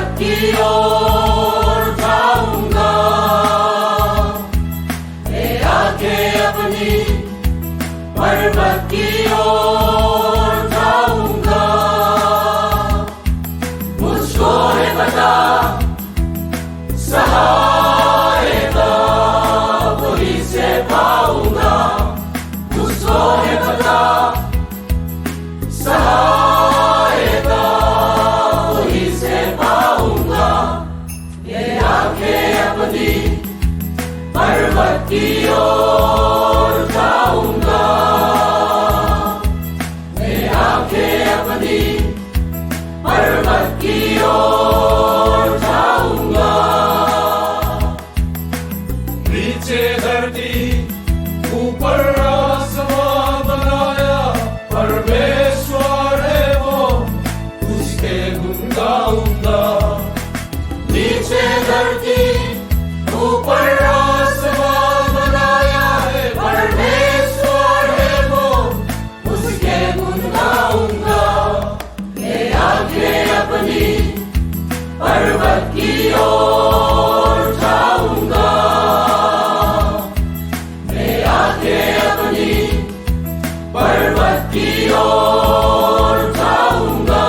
पर्वत की ओर जाऊंगा, मैं आंखें अपनी पर्वत की ओर जाऊंगा। मुझको है पता सहायता वही से पाऊंगा, मुझको है पता सहायता वही से पाऊंगा। ये आंखें अपनी पर्वत की ओर जाऊंगा, मैं आंखें अपनी पर्वत की ओर जाऊंगा। नीचे धरती ऊपर आसमां बनाया परमेश्वर है वो, उसके गुण गाऊंगा। नीचे धरती ऊपर आसमां बनाया है परमेश्वर है वो, उसके गुण गाऊंगा। मैं आंखें अपनी पर्वत की ओर जाऊंगा, मैं आंखें अपनी पर्वत की ओर जाऊंगा।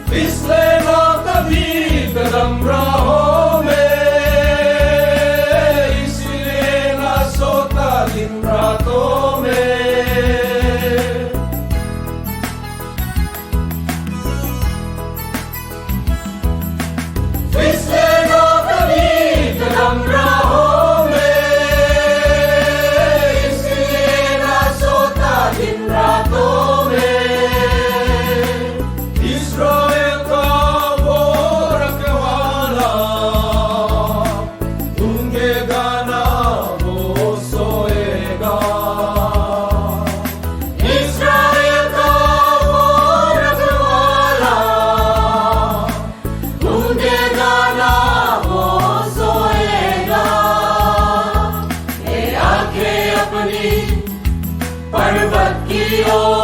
फिसले ना कभी कदम राहों में, इसलिए ना सोता दिन रातों में। फिसले ना कभी कदम राहों में, इसलिए ना सोता दिन रातों में। इस्राएल का वो रखवाला, गूंगेगा ना वो सोएगा। इस्राएल का वो रखवाला, गूंगेगा ना वो सोएगा। ये आंखें अपनी पर्वत की ओर